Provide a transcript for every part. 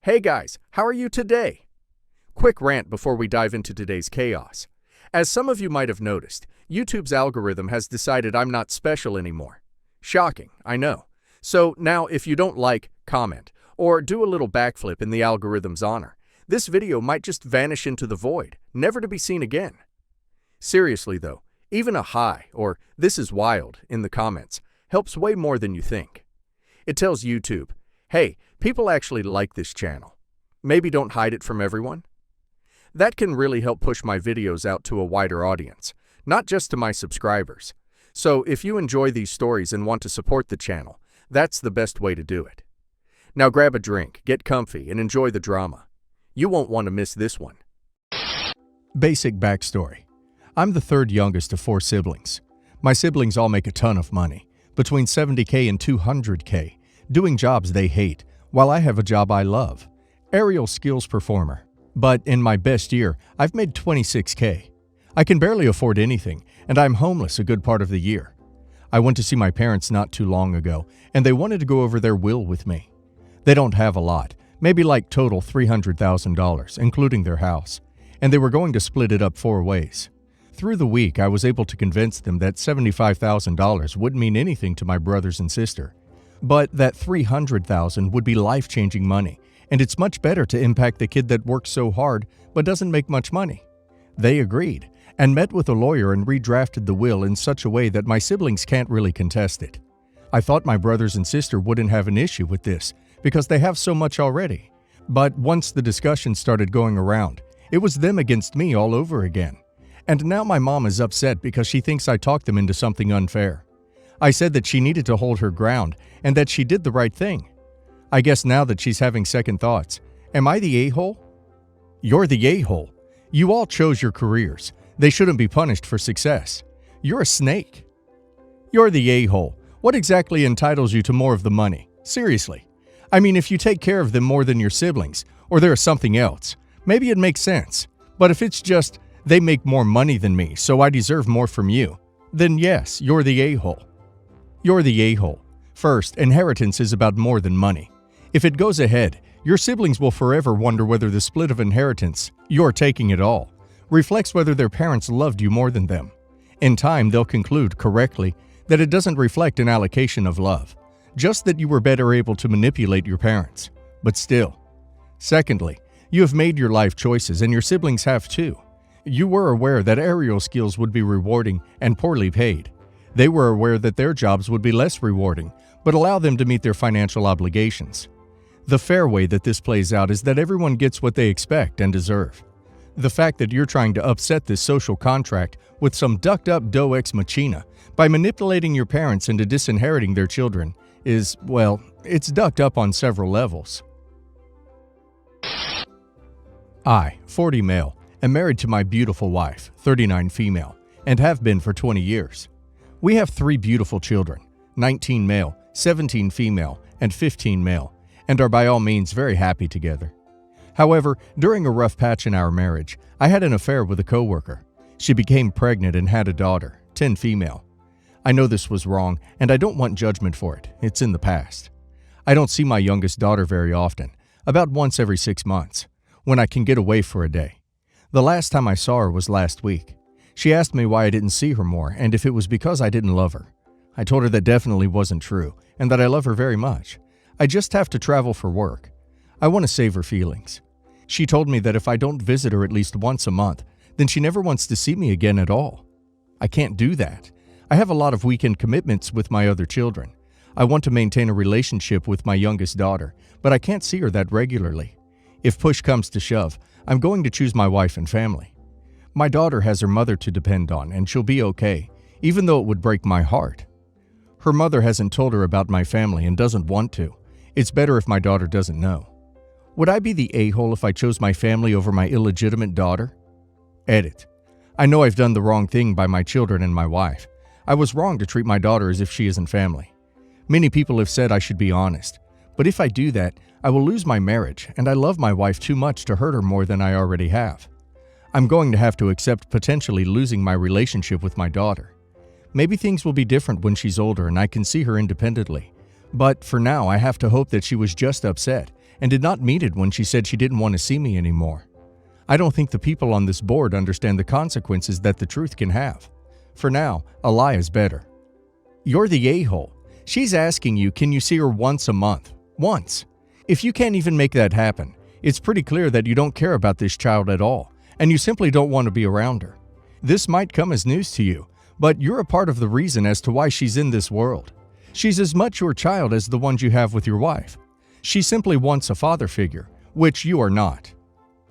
Hey guys, how are you today? Quick rant before we dive into today's chaos. As some of you might have noticed, YouTube's algorithm has decided I'm not special anymore. Shocking, I know. So now if you don't like, comment, or do a little backflip in the algorithm's honor, this video might just vanish into the void, never to be seen again. Seriously though, even a hi or "this is wild" in the comments helps way more than you think. It tells YouTube, hey, people actually like this channel. Maybe don't hide it from everyone. That can really help push my videos out to a wider audience, not just to my subscribers. So if you enjoy these stories and want to support the channel, that's the best way to do it. Now grab a drink, get comfy, and enjoy the drama. You won't want to miss this one. Basic backstory. I'm the third youngest of 4 siblings. My siblings all make a ton of money, between $70K and $200K, doing jobs they hate, while I have a job I love. Aerial skills performer. But in my best year, I've made $26K. I can barely afford anything, and I'm homeless a good part of the year. I went to see my parents not too long ago, and they wanted to go over their will with me. They don't have a lot, maybe like total $300,000, including their house, and they were going to split it up 4 ways. Through the week, I was able to convince them that $75,000 wouldn't mean anything to my brothers and sister, but that $300,000 would be life-changing money, and it's much better to impact the kid that works so hard but doesn't make much money. They agreed, and met with a lawyer and redrafted the will in such a way that my siblings can't really contest it. I thought my brothers and sister wouldn't have an issue with this, because they have so much already. But once the discussion started going around, it was them against me all over again. And now my mom is upset because she thinks I talked them into something unfair. I said that she needed to hold her ground and that she did the right thing. I guess now that she's having second thoughts, am I the a-hole? You're the a-hole. You all chose your careers. They shouldn't be punished for success. You're a snake. You're the a-hole. What exactly entitles you to more of the money? Seriously. I mean, if you take care of them more than your siblings, or there is something else, maybe it makes sense. But if it's just, they make more money than me, so I deserve more from you, then yes, you're the a-hole. You're the a-hole. First, inheritance is about more than money. If it goes ahead, your siblings will forever wonder whether the split of inheritance, you're taking it all, reflects whether their parents loved you more than them. In time, they'll conclude, correctly, that it doesn't reflect an allocation of love, just that you were better able to manipulate your parents. But still. Secondly, you have made your life choices and your siblings have too. You were aware that aerial skills would be rewarding and poorly paid. They were aware that their jobs would be less rewarding, but allow them to meet their financial obligations. The fair way that this plays out is that everyone gets what they expect and deserve. The fact that you're trying to upset this social contract with some ducked-up Deus Ex Machina by manipulating your parents into disinheriting their children is, well, it's ducked up on several levels. I, 40 male, am married to my beautiful wife, 39 female, and have been for 20 years. We have 3 beautiful children, 19 male, 17 female, and 15 male, and are by all means very happy together. However, during a rough patch in our marriage, I had an affair with a coworker. She became pregnant and had a daughter, 10 female. I know this was wrong, and I don't want judgment for it. It's in the past. I don't see my youngest daughter very often, about once every 6 months, when I can get away for a day. The last time I saw her was last week. She asked me why I didn't see her more and if it was because I didn't love her. I told her that definitely wasn't true and that I love her very much. I just have to travel for work. I want to save her feelings. She told me that if I don't visit her at least once a month, then she never wants to see me again at all. I can't do that. I have a lot of weekend commitments with my other children. I want to maintain a relationship with my youngest daughter, but I can't see her that regularly. If push comes to shove, I'm going to choose my wife and family. My daughter has her mother to depend on, and she'll be okay, even though it would break my heart. Her mother hasn't told her about my family and doesn't want to. It's better if my daughter doesn't know. Would I be the a-hole if I chose my family over my illegitimate daughter? Edit. I know I've done the wrong thing by my children and my wife. I was wrong to treat my daughter as if she isn't family. Many people have said I should be honest, but if I do that, I will lose my marriage, and I love my wife too much to hurt her more than I already have. I'm going to have to accept potentially losing my relationship with my daughter. Maybe things will be different when she's older and I can see her independently. But for now, I have to hope that she was just upset and did not mean it when she said she didn't want to see me anymore. I don't think the people on this board understand the consequences that the truth can have. For now, a lie is better. You're the a-hole. She's asking you, can you see her once a month? Once. If you can't even make that happen, it's pretty clear that you don't care about this child at all, and you simply don't want to be around her. This might come as news to you, but you're a part of the reason as to why she's in this world. She's as much your child as the ones you have with your wife. She simply wants a father figure, which you are not.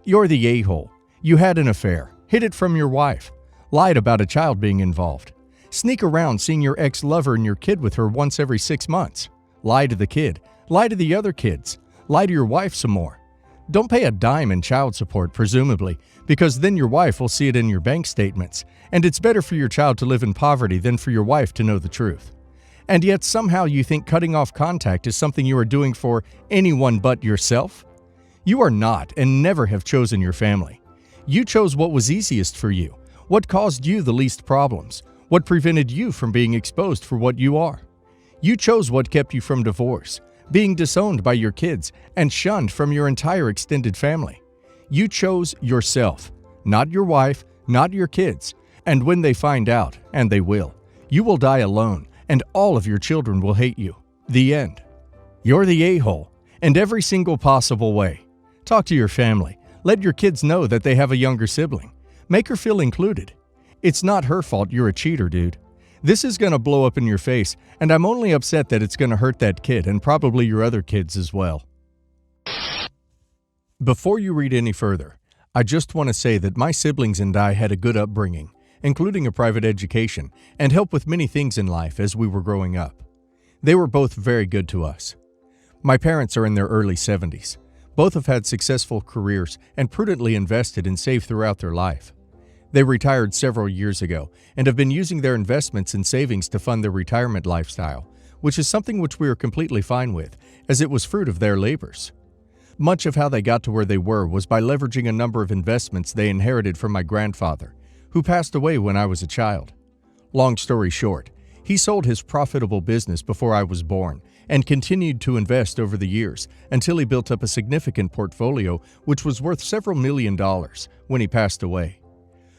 You're the a-hole. You had an affair, hid it from your wife, lied about a child being involved, sneak around seeing your ex-lover and your kid with her once every 6 months, lie to the kid, lie to the other kids, lie to your wife some more. Don't pay a dime in child support, presumably, because then your wife will see it in your bank statements, and it's better for your child to live in poverty than for your wife to know the truth. And yet somehow you think cutting off contact is something you are doing for anyone but yourself? You are not and never have chosen your family. You chose what was easiest for you, what caused you the least problems, what prevented you from being exposed for what you are. You chose what kept you from divorce, being disowned by your kids, and shunned from your entire extended family. You chose yourself, not your wife, not your kids, and when they find out, and they will, you will die alone, and all of your children will hate you. The end. You're the a-hole, in every single possible way. Talk to your family. Let your kids know that they have a younger sibling. Make her feel included. It's not her fault you're a cheater, dude. This is gonna blow up in your face, and I'm only upset that it's gonna hurt that kid and probably your other kids as well. Before you read any further, I just want to say that my siblings and I had a good upbringing, including a private education, and help with many things in life as we were growing up. They were both very good to us. My parents are in their early 70s. Both have had successful careers and prudently invested and saved throughout their life. They retired several years ago and have been using their investments and savings to fund their retirement lifestyle, which is something which we are completely fine with, as it was fruit of their labors. Much of how they got to where they were was by leveraging a number of investments they inherited from my grandfather, who passed away when I was a child. Long story short, he sold his profitable business before I was born and continued to invest over the years until he built up a significant portfolio which was worth several $1,000,000 when he passed away.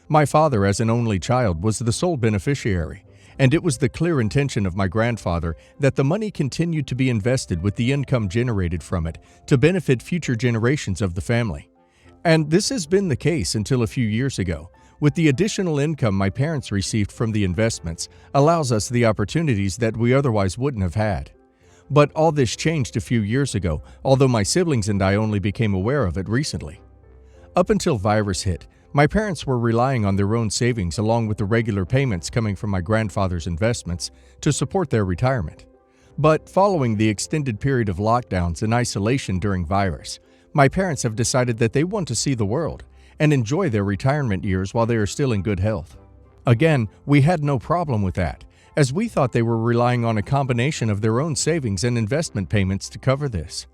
My father, as an only child, was the sole beneficiary, and it was the clear intention of my grandfather that the money continued to be invested with the income generated from it to benefit future generations of the family. And this has been the case until a few years ago, with the additional income my parents received from the investments allows us the opportunities that we otherwise wouldn't have had. But all this changed a few years ago, although my siblings and I only became aware of it recently. Up until virus hit, my parents were relying on their own savings along with the regular payments coming from my grandfather's investments to support their retirement. But following the extended period of lockdowns and isolation during virus, my parents have decided that they want to see the world and enjoy their retirement years while they are still in good health. Again, we had no problem with that, as we thought they were relying on a combination of their own savings and investment payments to cover this.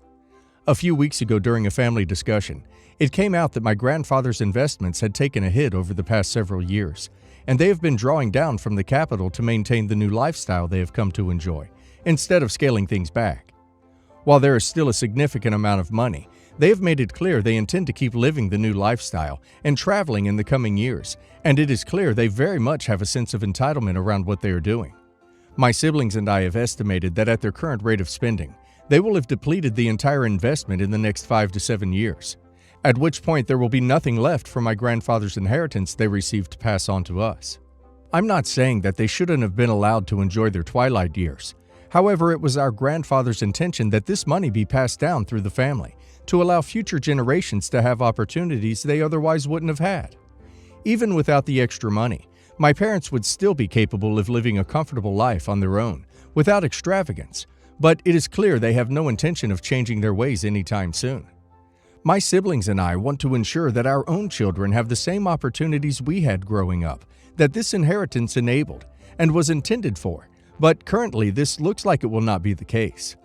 A few weeks ago during a family discussion, it came out that my grandfather's investments had taken a hit over the past several years, and they have been drawing down from the capital to maintain the new lifestyle they have come to enjoy, instead of scaling things back. While there is still a significant amount of money, they have made it clear they intend to keep living the new lifestyle and traveling in the coming years, and it is clear they very much have a sense of entitlement around what they are doing. My siblings and I have estimated that at their current rate of spending, they will have depleted the entire investment in the next 5 to 7 years, at which point there will be nothing left from my grandfather's inheritance they received to pass on to us. I'm not saying that they shouldn't have been allowed to enjoy their twilight years. However, it was our grandfather's intention that this money be passed down through the family to allow future generations to have opportunities they otherwise wouldn't have had. Even without the extra money, my parents would still be capable of living a comfortable life on their own, without extravagance, but it is clear they have no intention of changing their ways anytime soon. My siblings and I want to ensure that our own children have the same opportunities we had growing up, that this inheritance enabled and was intended for, but currently this looks like it will not be the case.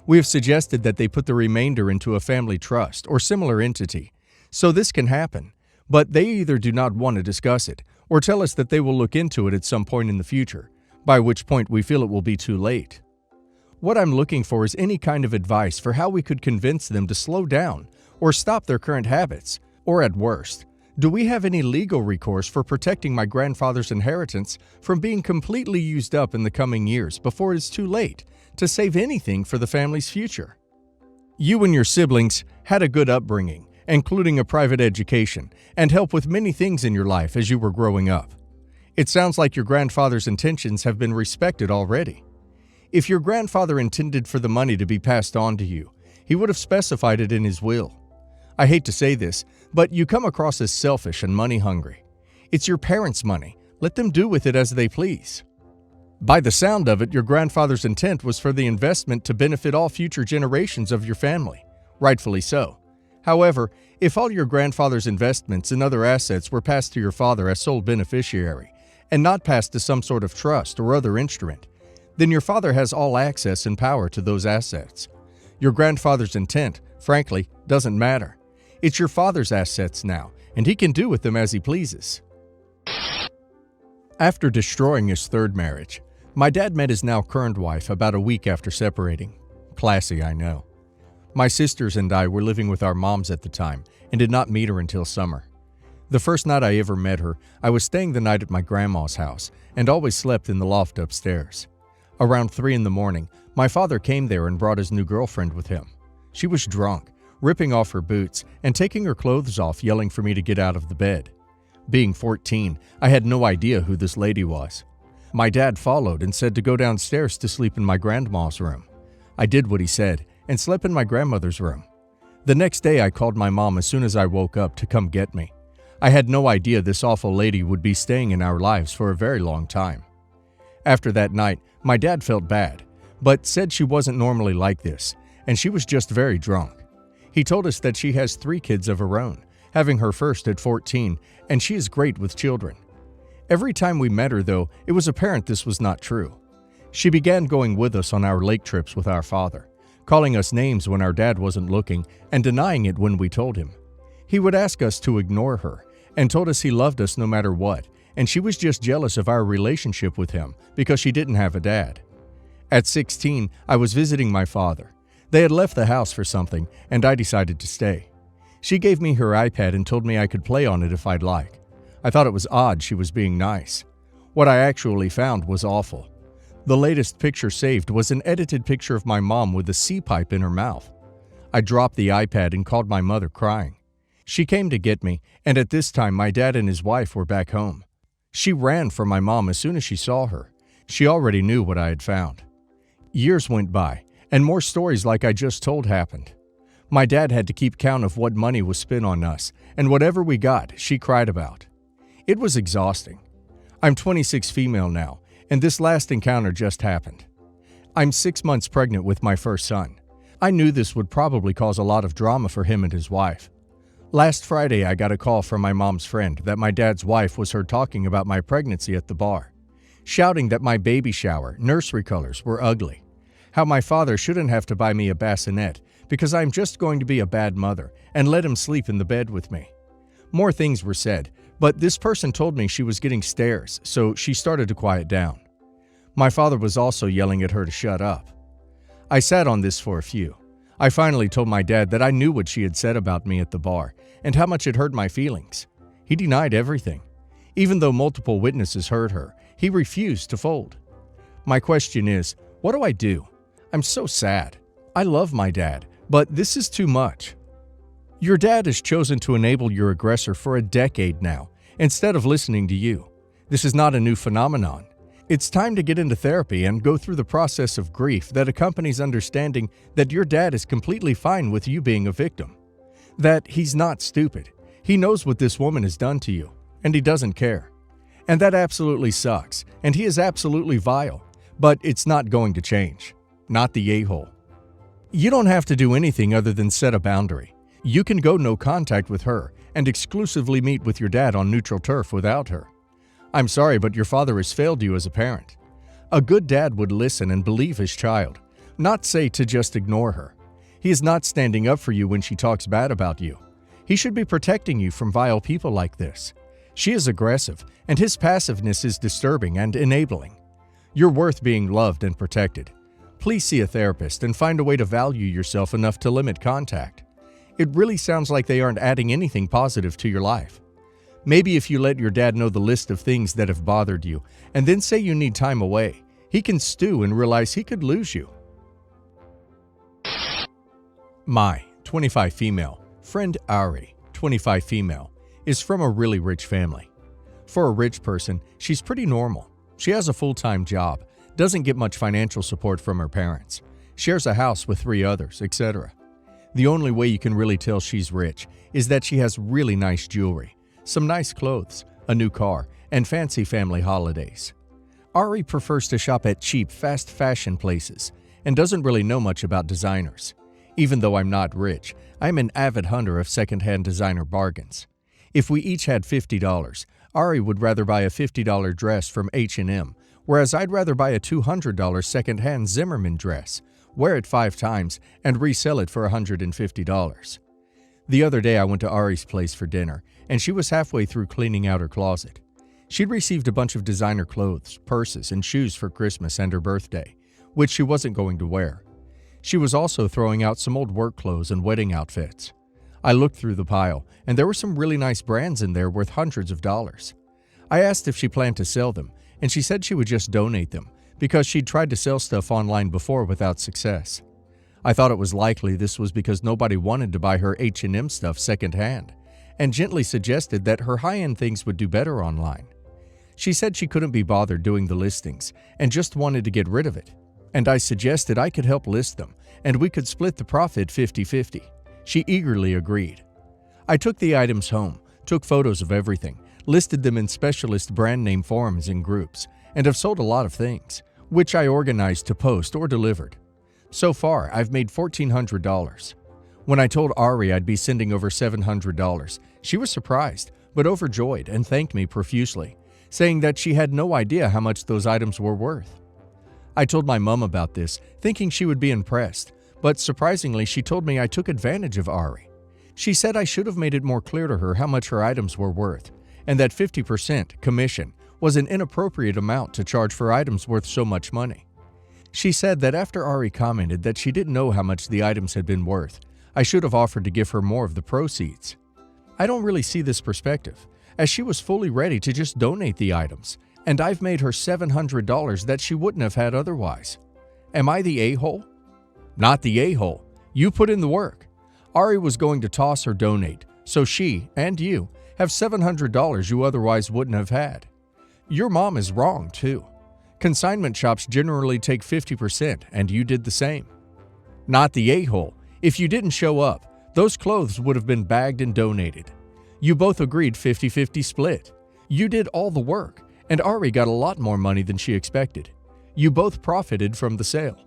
We have suggested that they put the remainder into a family trust or similar entity, so this can happen, but they either do not want to discuss it or tell us that they will look into it at some point in the future, by which point we feel it will be too late. What I'm looking for is any kind of advice for how we could convince them to slow down or stop their current habits, or at worst, do we have any legal recourse for protecting my grandfather's inheritance from being completely used up in the coming years before it is too late to save anything for the family's future? You and your siblings had a good upbringing, including a private education, and help with many things in your life as you were growing up. It sounds like your grandfather's intentions have been respected already. If your grandfather intended for the money to be passed on to you, he would have specified it in his will. I hate to say this, but you come across as selfish and money-hungry. It's your parents' money. Let them do with it as they please. By the sound of it, your grandfather's intent was for the investment to benefit all future generations of your family. Rightfully so. However, if all your grandfather's investments and other assets were passed to your father as sole beneficiary, and not passed to some sort of trust or other instrument, then your father has all access and power to those assets. Your grandfather's intent, frankly, doesn't matter. It's your father's assets now, and he can do with them as he pleases. After destroying his third marriage, my dad met his now current wife about a week after separating. Classy, I know. My sisters and I were living with our moms at the time and did not meet her until summer. The first night I ever met her, I was staying the night at my grandma's house and always slept in the loft upstairs. Around 3 in the morning, my father came there and brought his new girlfriend with him. She was drunk, ripping off her boots and taking her clothes off, yelling for me to get out of the bed. Being 14, I had no idea who this lady was. My dad followed and said to go downstairs to sleep in my grandma's room. I did what he said and slept in my grandmother's room. The next day I called my mom as soon as I woke up to come get me. I had no idea this awful lady would be staying in our lives for a very long time. After that night, my dad felt bad, but said she wasn't normally like this, and she was just very drunk. He told us that she has 3 kids of her own, having her first at 14, and she is great with children. Every time we met her, though, it was apparent this was not true. She began going with us on our lake trips with our father, calling us names when our dad wasn't looking and denying it when we told him. He would ask us to ignore her and told us he loved us no matter what, and she was just jealous of our relationship with him because she didn't have a dad. At 16, I was visiting my father. They had left the house for something, and I decided to stay. She gave me her iPad and told me I could play on it if I'd like. I thought it was odd she was being nice. What I actually found was awful. The latest picture saved was an edited picture of my mom with a C-pipe in her mouth. I dropped the iPad and called my mother crying. She came to get me, and at this time my dad and his wife were back home. She ran for my mom as soon as she saw her. She already knew what I had found. Years went by, and more stories like I just told happened. My dad had to keep count of what money was spent on us, and whatever we got, she cried about. It was exhausting. I'm 26 female now, and this last encounter just happened. I'm 6 months pregnant with my first son. I knew this would probably cause a lot of drama for him and his wife. Last Friday, I got a call from my mom's friend that my dad's wife was heard talking about my pregnancy at the bar, shouting that my baby shower, nursery colors were ugly, how my father shouldn't have to buy me a bassinet because I'm just going to be a bad mother and let him sleep in the bed with me. More things were said, but this person told me she was getting stares, so she started to quiet down. My father was also yelling at her to shut up. I sat on this for a few. I finally told my dad that I knew what she had said about me at the bar and how much it hurt my feelings. He denied everything. Even though multiple witnesses heard her, he refused to fold. My question is, what do I do? I'm so sad. I love my dad, but this is too much. Your dad has chosen to enable your aggressor for a decade now, instead of listening to you. This is not a new phenomenon. It's time to get into therapy and go through the process of grief that accompanies understanding that your dad is completely fine with you being a victim. That he's not stupid. He knows what this woman has done to you, and he doesn't care. And that absolutely sucks, and he is absolutely vile, but it's not going to change. Not the a-hole. You don't have to do anything other than set a boundary. You can go no contact with her and exclusively meet with your dad on neutral turf without her. I'm sorry, but your father has failed you as a parent. A good dad would listen and believe his child, not say to just ignore her. He is not standing up for you when she talks bad about you. He should be protecting you from vile people like this. She is aggressive, and his passiveness is disturbing and enabling. You're worth being loved and protected. Please see a therapist and find a way to value yourself enough to limit contact. It really sounds like they aren't adding anything positive to your life. Maybe if you let your dad know the list of things that have bothered you and then say you need time away, he can stew and realize he could lose you. My 25 female friend Ari, 25 female, is from a really rich family. For a rich person, she's pretty normal. She has a full-time job, doesn't get much financial support from her parents, shares a house with 3 others, etc. The only way you can really tell she's rich is that she has really nice jewelry, some nice clothes, a new car, and fancy family holidays. Ari prefers to shop at cheap, fast fashion places and doesn't really know much about designers. Even though I'm not rich, I'm an avid hunter of secondhand designer bargains. If we each had $50, Ari would rather buy a $50 dress from H&M, whereas I'd rather buy a $200 secondhand Zimmermann dress, wear it 5 times, and resell it for $150. The other day I went to Ari's place for dinner, and she was halfway through cleaning out her closet. She'd received a bunch of designer clothes, purses, and shoes for Christmas and her birthday, which she wasn't going to wear. She was also throwing out some old work clothes and wedding outfits. I looked through the pile, and there were some really nice brands in there worth hundreds of dollars. I asked if she planned to sell them, and she said she would just donate them because she'd tried to sell stuff online before without success. I thought it was likely this was because nobody wanted to buy her H&M stuff secondhand, and gently suggested that her high-end things would do better online. She said she couldn't be bothered doing the listings and just wanted to get rid of it, and I suggested I could help list them and we could split the profit 50-50. She eagerly agreed. I took the items home, took photos of everything, listed them in specialist brand name forums and groups, and have sold a lot of things, which I organized to post or delivered. So far, I've made $1,400. When I told Ari I'd be sending over $700, she was surprised, but overjoyed and thanked me profusely, saying that she had no idea how much those items were worth. I told my mom about this, thinking she would be impressed, but surprisingly she told me I took advantage of Ari. She said I should have made it more clear to her how much her items were worth, and that 50% commission was an inappropriate amount to charge for items worth so much money. She said that after Ari commented that she didn't know how much the items had been worth, I should have offered to give her more of the proceeds. I don't really see this perspective, as she was fully ready to just donate the items, and I've made her $700 that she wouldn't have had otherwise. Am I the a-hole? Not the a-hole. You put in the work. Ari was going to toss or donate, so she, and you, have $700 you otherwise wouldn't have had. Your mom is wrong, too. Consignment shops generally take 50%, and you did the same. Not the a-hole. If you didn't show up, those clothes would have been bagged and donated. You both agreed 50-50 split. You did all the work, and Ari got a lot more money than she expected. You both profited from the sale.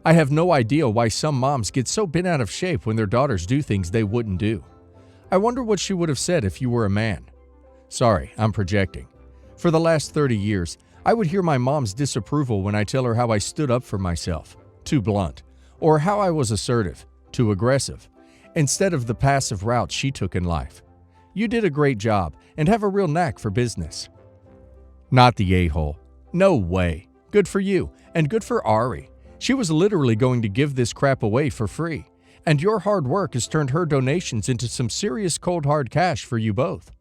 I have no idea why some moms get so bent out of shape when their daughters do things they wouldn't do. I wonder what she would have said if you were a man. Sorry, I'm projecting. For the last 30 years, I would hear my mom's disapproval when I tell her how I stood up for myself, too blunt, or how I was assertive, too aggressive, instead of the passive route she took in life. You did a great job and have a real knack for business. Not the a-hole. No way. Good for you, and good for Ari. She was literally going to give this crap away for free, and your hard work has turned her donations into some serious cold hard cash for you both.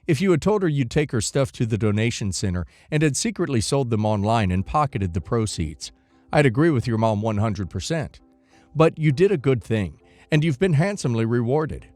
If you had told her you'd take her stuff to the donation center and had secretly sold them online and pocketed the proceeds, I'd agree with your mom 100%. But you did a good thing, and you've been handsomely rewarded.